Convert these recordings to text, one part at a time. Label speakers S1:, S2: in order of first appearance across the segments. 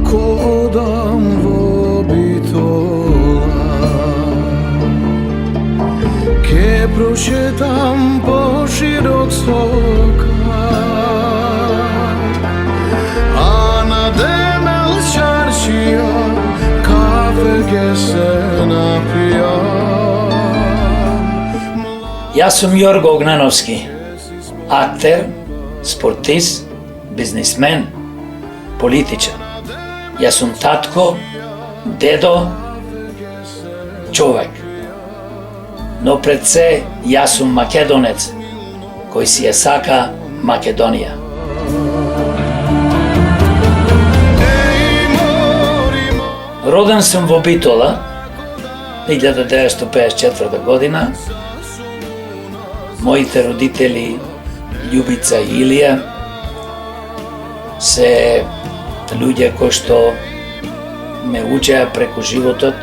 S1: Ako odam vo bitola, ke prošetam po širok soka, a na demel čaršija kafe ke se napijam.
S2: Ja sam Jorgo Ognanovski, akter, sportist, biznismen, političar. Ja sam tatko, dedo, čovek. No pred se, ja sam Makedonec, koji si je saka Makedonija. Rodan sam vo Bitola, 1954. godina. Mojite roditelji, Ljubica i Ilija, se ljudje koji što me uče preko životot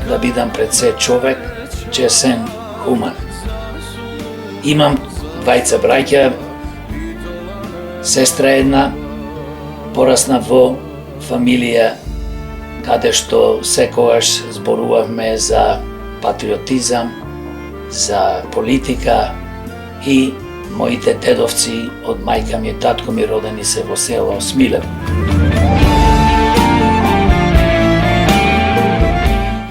S2: da bidam pred se čovek, česen, human. Imam dvajca braća, sestra jedna, porasna vo familija kade što sekojaš zboruvavme za patriotizam, za politika i mojite dedovci od majka mi i tatko mi rodeni se vo selo Smilev.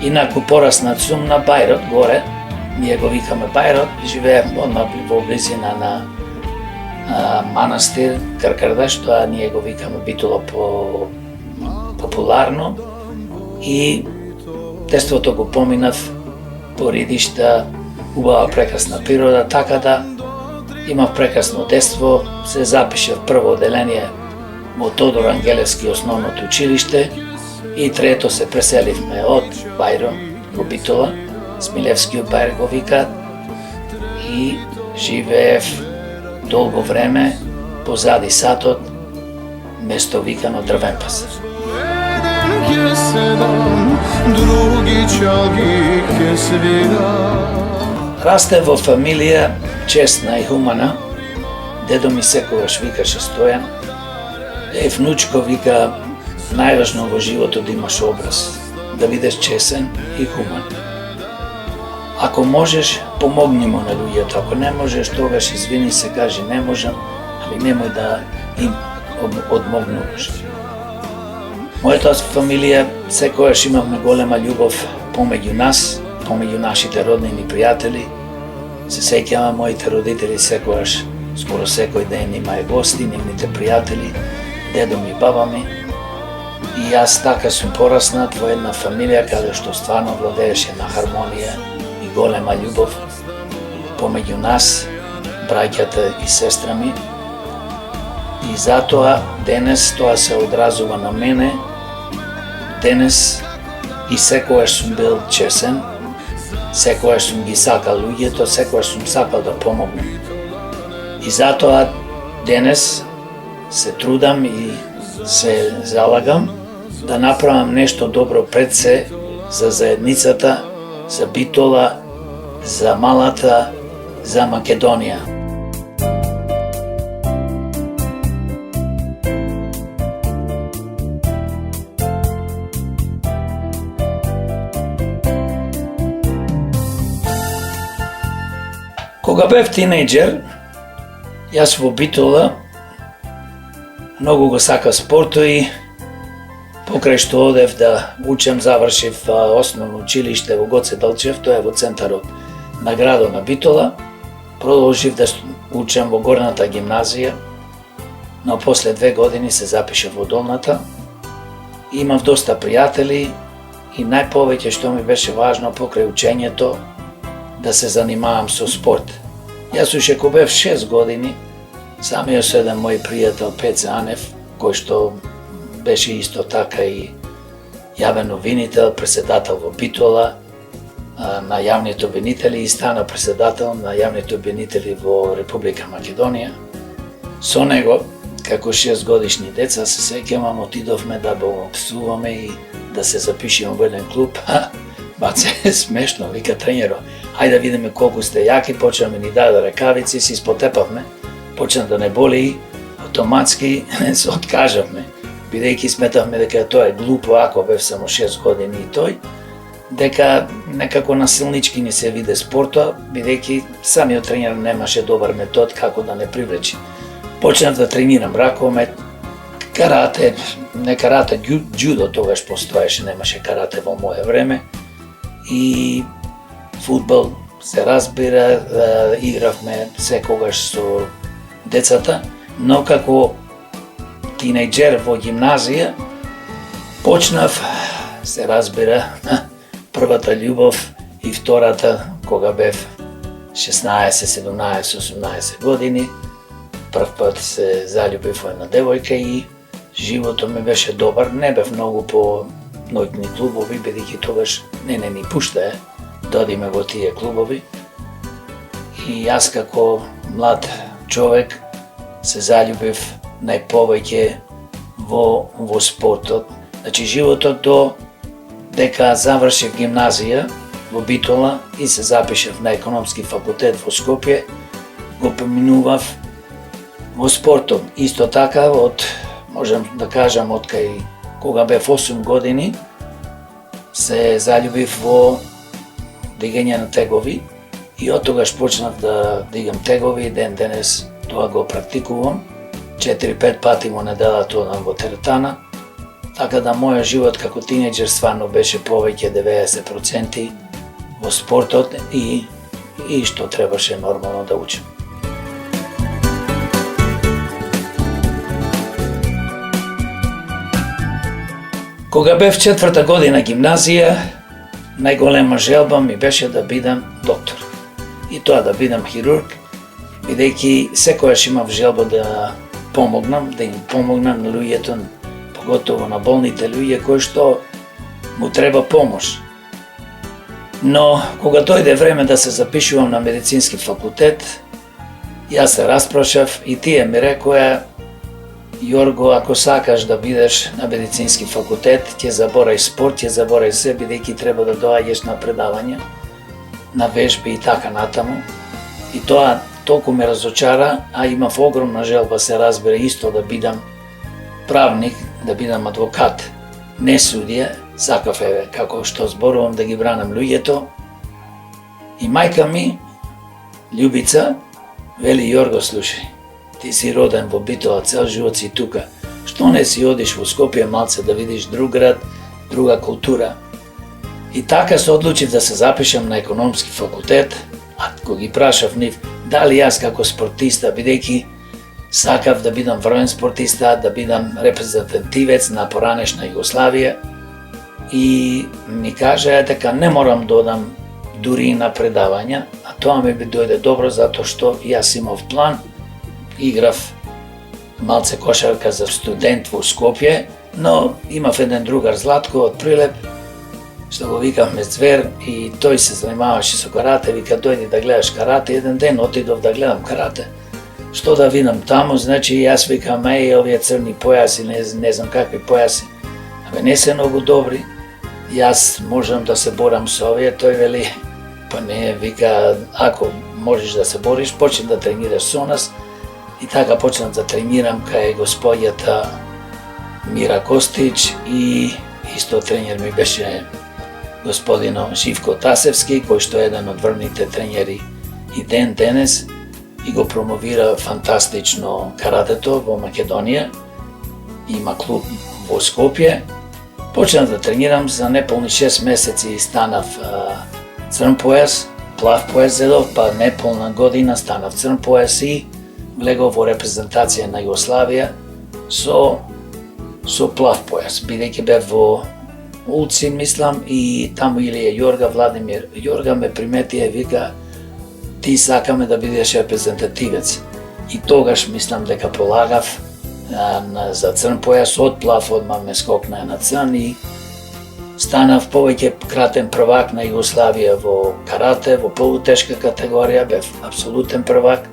S2: Inaku porasnat sam na Bajrot, gore, nije go vikame Bajrot, žive odmah vo blizina na manastir Krkrda, što nije go vikame Bitola popularno. I testvo toga pominav, poridišta, ubava prekrasna priroda, така da ima prekrasno destvo, se zapiše v prvo odelenje vo Тодор Ангелевски основното училище и трето се преселивме од Бајро во Битола, Смилевскиот Бајр го викаат, и живеев долго време позади сатот, место викано Дрвен пазар. Расте во фамилија честна и хумана. Дедо ми секогаш викаше Стојан. Внучко вика, најважно во животот да имаш образ, да бидеш чесен и хуман. Ако можеш, помогни му на луѓето. Ако не можеш, тогаш извини се, кажи не можам, али немој да им одмогнуваш. Мојата фамилија секогаш имавме голема љубов помеѓу нас, помеѓу нашите роднини пријатели. Се сеќавам, моите родители секогаш, скоро секој ден имаe гости, нивните пријатели, дедо ми, баба ми. И јас така сум пораснат во една фамилија каде што стварно владееше една хармонија и голема љубов помеѓу нас, браќата и сестра ми. И затоа денес тоа се одразува на мене. Денес и секогаш сум бил чесен, секогаш сум ги сакал луѓето, секогаш сум сакал да помогнем. И затоа денес се трудам и се залагам да направам нешто добро пред се за заедницата, за Битола, за малата, за Македонија. Кога бев тинејџер, јас во Битола многу го сакав спортот и покрај што одев да учам, завршив основно училиште во Гоце Делчев, тоа е во центарот на градот на Битола. Продолжив да учам во горната гимназија, но после 2 години се запишав во долната. Имав доста пријатели и најповеќе што ми беше важно покрај учењето да се занимавам со спорт. Јас уште кога бев 6 години, самиот со еден мој пријател Пеце Анев, кој што беше исто така и јавен обвинител, председател во Битола на јавните обвинители и стана председател на јавните обвинители во Република Македонија. Со него, како 6 годишни деца, се сеќавам, отидовме да го псуваме и да се запишеме во еден клуб. Баце, смешно, вика тренерот, ајде да видиме колку сте јаки, почнаме ни даде ракавици, си спотепавме, почна да не боли, автоматски се откажавме. бидејќи сметавме дека тоа е глупо ако бев само 6 години и тој, дека некако насилнички ни се виде спортот, бидејќи самиот тренер немаше добар метод како да не привлечи. Почнав да тренирам ракомет, карате, не карате, џудо тогаш постоеше, немаше карате во мое време, и фудбал се разбира, игравме секогаш со децата, но како тинејџер во гимназија почнав, се разбира, првата љубов и втората кога бев 16, 17, 18 години. Прв пат се заљубив во една девојка и животот ми беше добар. Не бев многу по ноќни клубови, бидејќи тогаш не ни пуштае да одиме во тие клубови. И јас како млад човек се заљубив најповеќе во спортот. Значи животот до дека завршив гимназија во Битола и се запишев на економски факултет во Скопје, го поминував во спортот. Исто така, можам да кажам, од кај кога бев 8 години, се заљубив во дигање на тегови и од тогаш почнав да дигам тегови и ден денес тоа го практикувам. 4-5 пати во неделата одам во теретана, така да мојот живот како тинејџер стварно беше повеќе 90% во спортот и што требаше нормално да учам. Кога бев 4-та година гимназија, најголема желба ми беше да бидам доктор. И тоа да бидам хирург, бидејќи секојаш имав желба да помогнам, да им помогнам на луѓето, поготово на болните луѓе кои што му треба помош. Но кога дојде време да се запишувам на медицински факултет, јас се распрашав и тие ми рекоа: Јорго, ако сакаш да бидеш на медицински факултет, ќе заборај спорт, ќе заборај се, бидејќи треба да доаѓаш на предавања, на вежби и така натаму. И тоа толку ме разочара, а имав огромна желба, се разбира, исто да бидам правник, да бидам адвокат, не судија. Сакав како што зборувам да ги бранам луѓето. И мајка ми, Љубица, вели: Јорго, слушај, ти си роден во Битола, цел живот си тука. Што не си одиш во Скопје малце да видиш друг град, друга култура? И така се одлучив да се запишам на економски факултет, а кога ги прашав нив дали јас како спортиста, бидејќи сакав да бидам врвен спортиста, да бидам репрезентативец на поранешна Југославија, и ми кажаа дека не морам да одам дури на предавања, а тоа ми би дојде добро затоа што јас имав план. Играв малце кошарка за студент во Скопје, но имав еден другар, Златко од Прилеп, што го викавме Звер, и тој се занимаваше со карате. Вика: дојди да гледаш карате. Еден ден отидов да гледам карате. Што да видам таму, значи јас викам: овие црни појаси, не знам какви појаси, не се многу добри, јас можам да се борам со овие. Тој вели: па не, вика, ако можеш да се бориш, почни да тренираш со нас. И така почнав да тренирам кај господјата Мира Костич, и исто тренер ми беше господино Живко Тасевски, кој што е еден од врвните тренери и ден денес, и го промовира фантастично каратето во Македонија. Има клуб во Скопје. Почнав да тренирам, за неполни 6 месеци станав црн појас, плав појас зедов, па неполна година станав црн појас и влегов во репрезентација на Југославија со плав појас, бидејќи бев во Улцин, мислам, и таму Илија Јорга, Владимир Јорга ме примети и вика: ти сакаме да бидеш репрезентативец. И тогаш мислам дека полагав за црн појас, од плав одма ме скокна на црн и станав повеќе кратен првак на Југославија во карате, во полутешка категорија, бев апсолутен првак.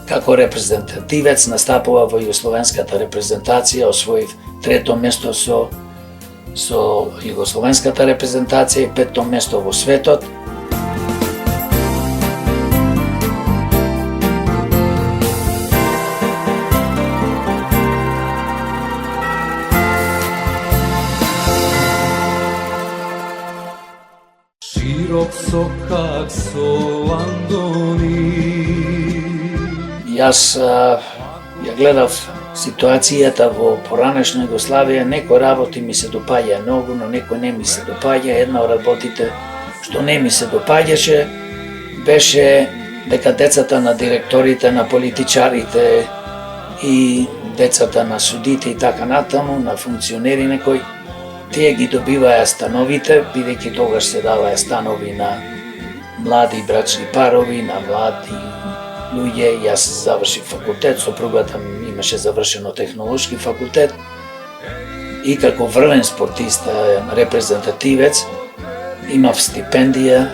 S2: Како репрезентативец настапува во југословенската репрезентација, освоив 3-то место со југословенската репрезентација и 5-то место во светот.
S1: sok kak Solandoni.
S2: Јас ја гледав ситуацијата во поранешна Југославија, некои работи ми се допаѓа многу, но некои не ми се допаѓа. Една од работите што не ми се допаѓаше беше дека децата на директорите, на политичарите и децата на судите и така натаму, на функционери некои, тие ги добиваја становите, бидејќи тогаш се даваја станови на млади брачни парови, на млади луѓе. Јас завршив факултет, сопругата ми имаше завршено технолошки факултет и како врвен спортиста, репрезентативец, имав стипендија.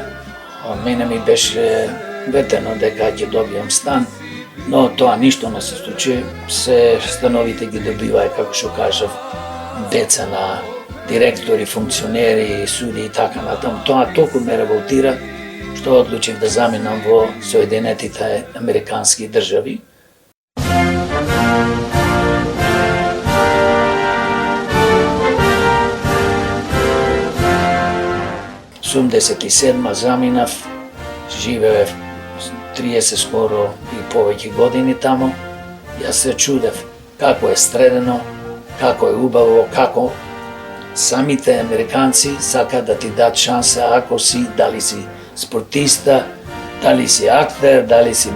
S2: Мене ми беше ветено дека ќе добијам стан, но тоа ништо не се случи. Се становите ги добиваја, како што кажав, деца на директори, функционери, суди и така натаму. Тоа толку ме револтира што одлучив да заминам во Соединетите Американски држави. Сум 87 заминав, живеев 30 скоро и повеќе години таму. Јас се чудев како е средено, како е убаво, како самите американци сакаат да ти дадат шанса ако си, дали си спортиста, дали си актер, дали си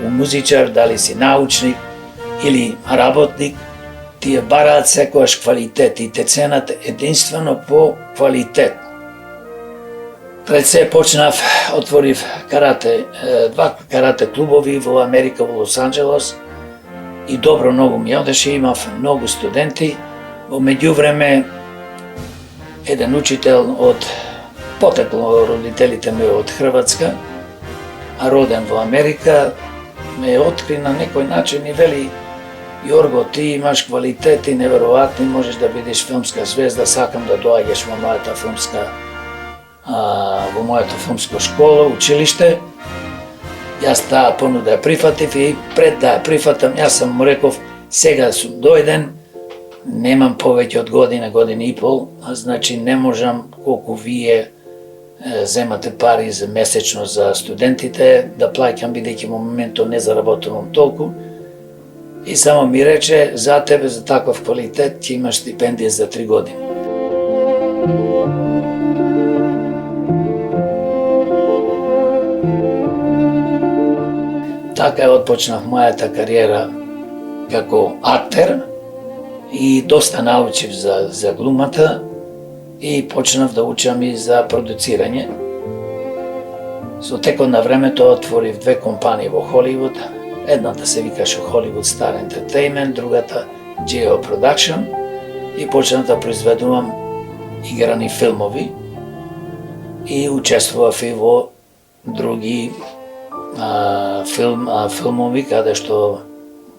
S2: музичар, дали си научник или работник, тие бараат секојаш квалитет и те ценат единствено по квалитет. Пред се почнав, отворив два карате клубови во Америка, во Лос Анџелес и добро многу ми одеше, имав многу студенти. Во меѓувреме, еден учител од потекло родителите ми од Хрватска, а роден во Америка, ме откри на некој начин и вели: Јорго, ти имаш квалитети неверојатни, можеш да бидеш филмска звезда, сакам да доаѓаш во мојата филмска школа, училиште. Јас таа понуда ја прифатив и пред да ја прифатам, јас сам му реков: сега сум дојден, немам повеќе од година и пол, значи не можам колку вие земате пари за месечно за студентите да плаќам, бидејќи во моментот не заработувам толку. И само ми рече: за тебе, за таков квалитет, ќе имаш стипендија за 3 години. Така отпочнав мојата кариера како актер и доста научив за глумата и почнав да учам и за продуцирање. Со текот на времето отворив 2 компании во Холивуд. Едната се викаше Hollywood Star Entertainment, другата Geo Production, и почнав да произведувам играни филмови и учествував и во други филмови каде што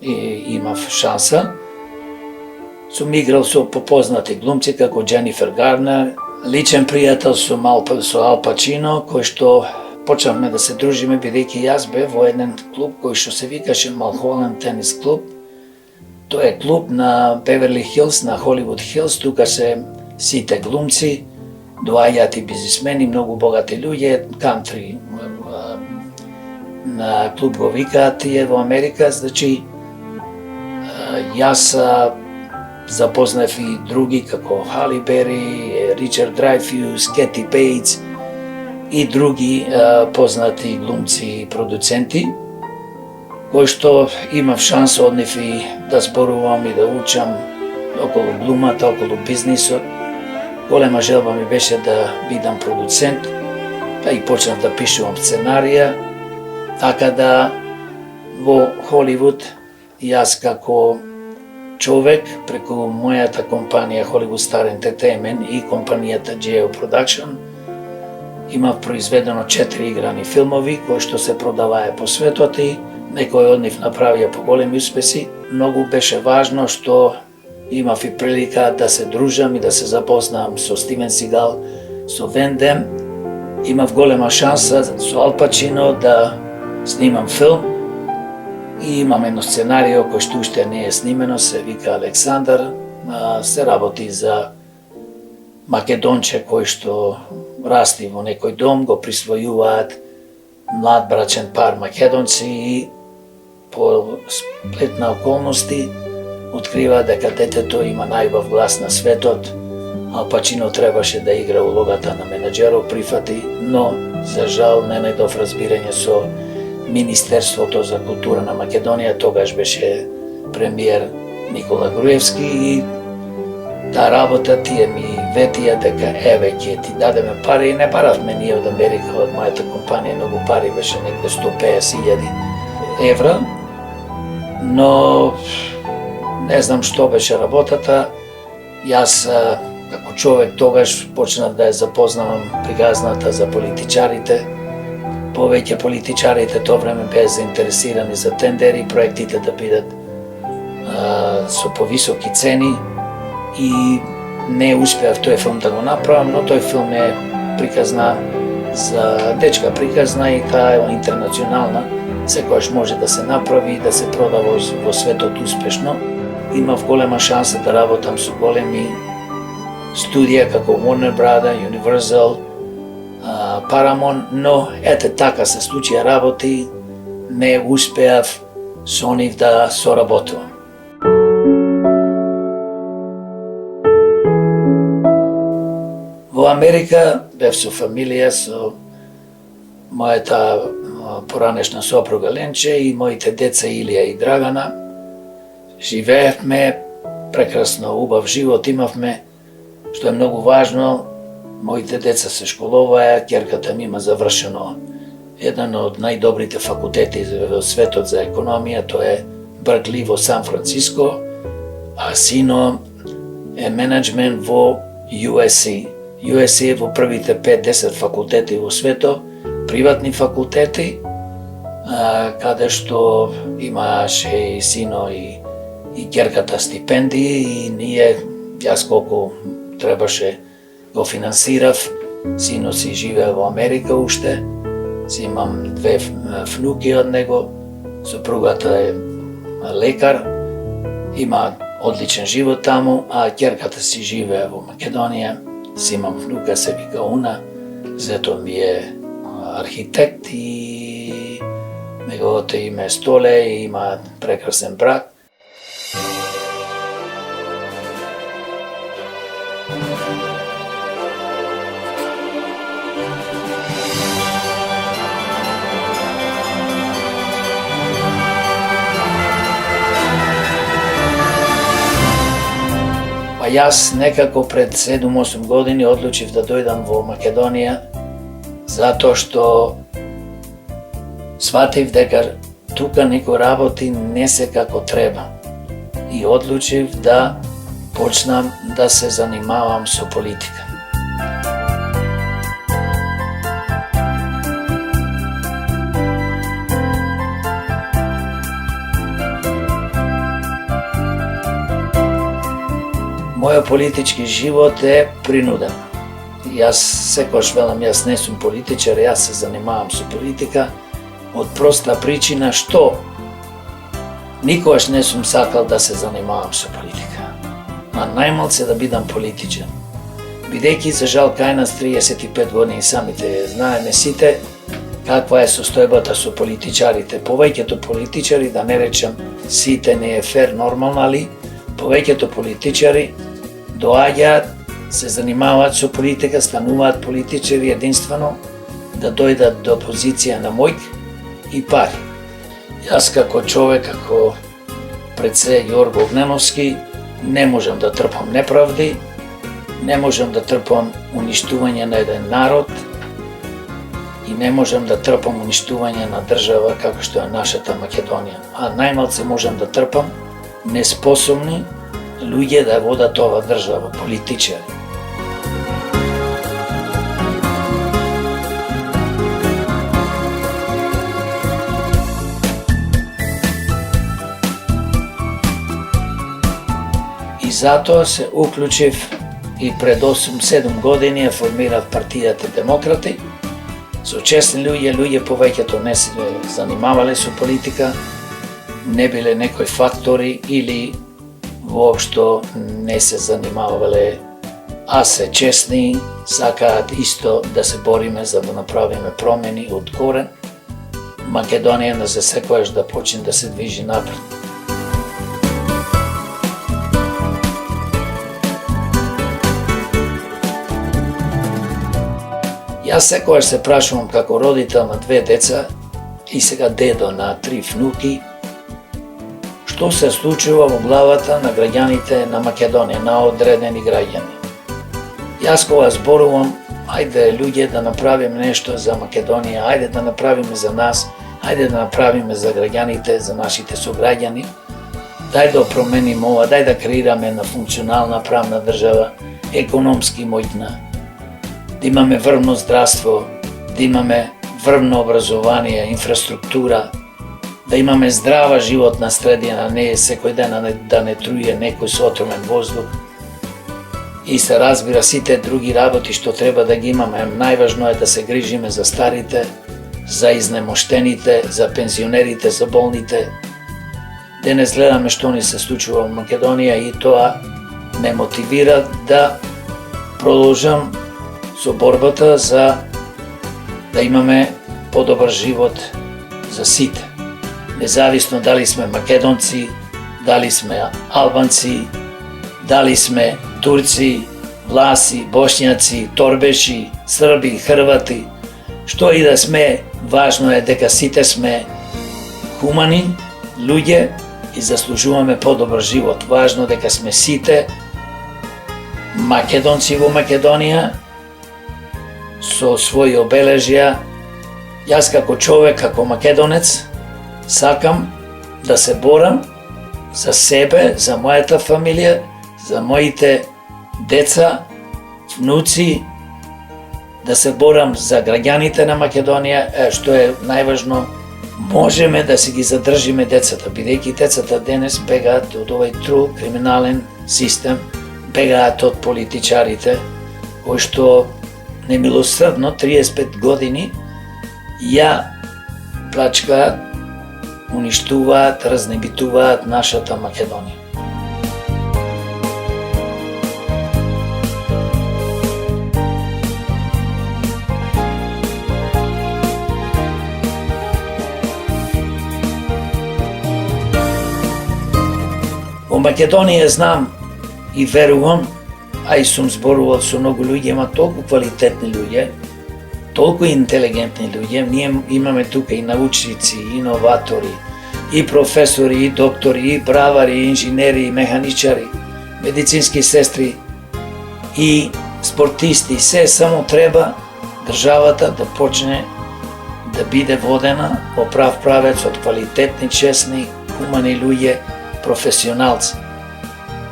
S2: имав шанса. Сум играл со попознати глумци како Дженифер Гарнер, личен пријател сум со Ал Пачино, кој што почнавме да се дружиме, бидејќи јас бев во еден клуб кој што се викаше Малхоланд тенис клуб. Тоа е клуб на Беверли Хилс, на Холивуд Хилс, тука се сите глумци, доаѓаат и бизнисмени, многу богати луѓе, кантри на клуб го викаат тие во Америка. Значи, јас запознав и други како Хали Бери, Ричард Дрейфус, Кети Бейтс и други познати глумци и продуценти, кои што имав шанс од нив и да зборувам и да учам околу глумата, околу бизнисот. Голема желба ми беше да бидам продуцент, па и почнав да пишувам сценарија, така да во Холивуд јас како човек преку мојата компанија Hollywood Star Entertainment и компанијата Geo Production имав произведено 4 играни филмови кои што се продаваја по светот и некои од нив направија поголеми успеси. Многу беше важно што имав и прилика да се дружам и да се запознам со Стивен Сигал, со Ван Дем. Имав голема шанса со Ал Пачино да снимам филм и имам едно сценарио кој што уште не е снимено, се вика Александар. Се работи за македонче кој што расти во некој дом, го присвојуваат млад брачен пар македонци и по сплет на околности открива дека детето има најубав глас на светот. Ал Пачино требаше да игра улогата на менаџерот, прифати, но за жал не најдов разбирање со Министерството за култура на Македонија, тогаш беше премиер Никола Груевски и таа работа тие ми ветија дека еве ќе ти дадеме пари и не баравме ние од Америка, од мојата компанија, многу пари беше некаде 150.000 евра, но не знам што беше работата. Јас како човек тогаш почнав да ја запознавам пригазната за политичарите. Повеќе политичарите тоа време беа заинтересирани за тендери, проектите да бидат со повисоки цени и не успеав тој филм да го направам, но тој филм е приказна за дечка приказна и таа е интернационална, секојаш може да се направи и да се продава во светот успешно. Имав голема шанса да работам со големи студија како Warner Brothers, Universal, Paramount, но ете така се случија работи, не успеав со нив да соработувам. Во Америка бев со фамилија, со мојата поранешна сопруга Ленче и моите деца Илија и Драгана. Живеевме прекрасно, убав живот имавме, што е многу важно. Моите деца се школуваја, ќерката ми има завршено еден од најдобрите факултети во светот за економија, тоа е Беркли во Сан Франциско, а сино е менеджмент во USC. USC е во првите 5-10 факултети во светот, приватни факултети, каде што имаше и сино и ќерката стипендии и ние, јас колку требаше, го финансирав. Сино си живее во Америка уште, си имам 2 внуки од него, сопругата е лекар, има одличен живот таму, а ќерката си живее во Македонија. Си имам внука, се вика Уна, зето ми е архитект и неговото име е Столе и има прекрасен брак. Јас некако пред 7-8 години одлучив да дојдам во Македонија, затоа што сватив дека тука некои работи не се како треба и одлучив да почнам да се занимавам со политика. Мојот политички живот е принуден. Јас секојаш велам, јас не сум политичар, јас се занимавам со политика од проста причина што никогаш не сум сакал да се занимавам со политика. А најмалце да бидам политичар. Бидејќи за жал кај нас 35 години самите знаеме сите каква е состојбата со политичарите. Повеќето политичари, да не речем сите не е фер нормално, али повеќето политичари доаѓаат, се занимаваат со политика, стануваат политичари единствено да дојдат до позиција на мојк и пари. Јас како човек, како пред се Јорго Огненовски, не можам да трпам неправди, не можам да трпам уништување на еден народ и не можам да трпам уништување на држава како што е нашата Македонија. А најмалце можам да трпам неспособни луѓе да водат ова држава, политичари. И затоа се уклучив и пред 8-7 години ја формирав партијата Демократи. Со честни луѓе повеќето не се занимавале со политика, не биле некои фактори или воопшто не се занимавале а се честни, сакаат исто да се бориме за да направиме промени од корен, Македонија на за секојаш да почне да се движи напред. Јас секојаш се прашувам како родител на 2 деца и сега дедо на 3 внуки, што се случува во главата на граѓаните на Македонија, на одредени граѓани. Јас кога зборувам, ајде луѓе да направиме нешто за Македонија, ајде да направиме за нас, ајде да направиме за граѓаните, за нашите сограѓани, дај да промениме ова, дај да креираме една функционална правна држава, економски моќна, да имаме врвно здравство, да имаме врвно образование, инфраструктура, да имаме здрава животна средина, не секој ден да не труе некој со отровен воздух. И се разбира сите други работи што треба да ги имаме. Најважно е да се грижиме за старите, за изнемоштените, за пензионерите, за болните. Денес гледаме што ни се случува во Македонија и тоа ме мотивира да продолжам со борбата за да имаме подобар живот за сите. Независно дали сме македонци, дали сме албанци, дали сме турци, власи, бошњаци, торбеши, срби, хрвати, што и да сме, важно е дека сите сме хумани луѓе и заслужуваме подобар живот. Важно дека сме сите македонци во Македонија со своји обележја. Јас како човек, како македонец, сакам да се борам за себе, за мојата фамилија, за моите деца, внуци, да се борам за граѓаните на Македонија, што е најважно, можеме да си ги задржиме децата, бидејќи децата денес бегаат од овој трул криминален систем, бегаат од политичарите, кои што немилосрдно 35 години ја плачкаат, уништуваат, разнебитуваат нашата Македонија. Во Македонија знам и верувам, а и сум зборувал со многу луѓе, има толку квалитетни луѓе, толку интелигентни луѓе. Ние имаме тука и научници, и иноватори, и професори, и доктори, и бравари, и инженери, и механичари, медицински сестри и спортисти. Се само треба државата да почне да биде водена во прав правец од квалитетни, честни, хумани луѓе, професионалци.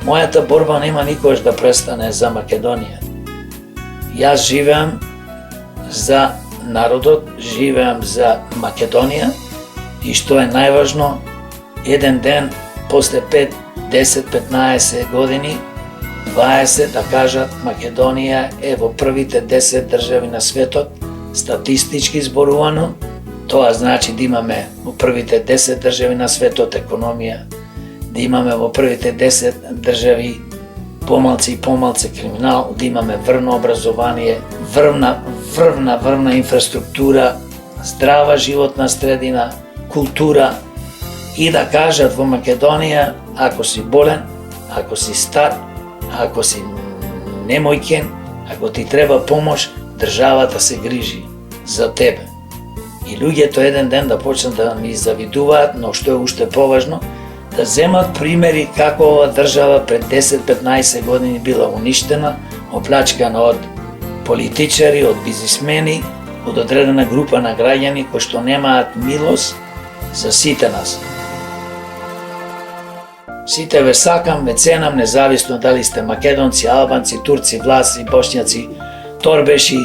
S2: Мојата борба нема никогаш да престане за Македонија. Јас живеам за народот, живеам за Македонија и што е најважно, еден ден, после 5, 10, 15 години, 20 да кажат Македонија е во првите 10 држави на светот, статистички зборувано, тоа значи да имаме во првите 10 држави на светот економија, да имаме во првите 10 држави помалци и помалци криминал, да имаме врвно образование, врвна инфраструктура, здрава животна средина, култура и да кажат во Македонија, ако си болен, ако си стар, ако си немојкен, ако ти треба помош, државата се грижи за тебе. И луѓето еден ден да почнат да ми завидуваат, но што е уште поважно, да земат примери како ова држава пред 10-15 години била уништена, оплачкана од политичари, од бизнисмени, од одредена група на граѓани кои што немаат милост за сите нас. Сите ве сакам, ве ценам, независно дали сте македонци, албанци, турци, власи, бошњаци, торбеши,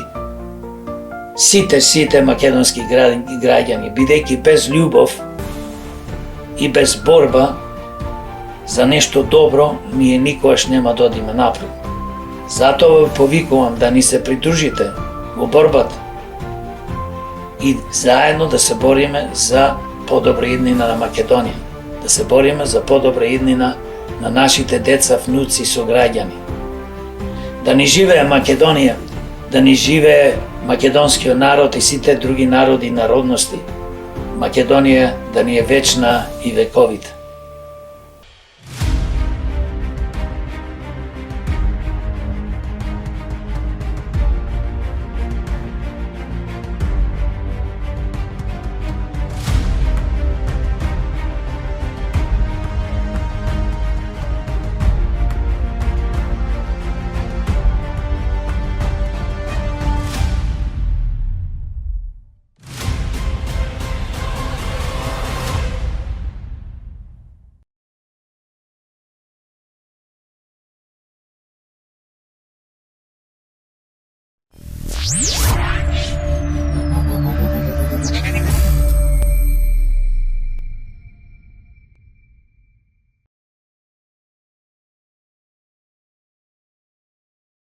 S2: сите македонски граѓани, бидејќи без љубов и без борба за нешто добро, ние никогаш нема да одиме напред. Затоа ве повикувам да ни се придружите во борбата и заедно да се бориме за подобра иднина на Македонија, да се бориме за подобра иднина на нашите деца, внуци и сограѓани. Да ни живее Македонија, да ни живее македонскиот народ и сите други народи и народности. Македонија да ни е вечна и вековита.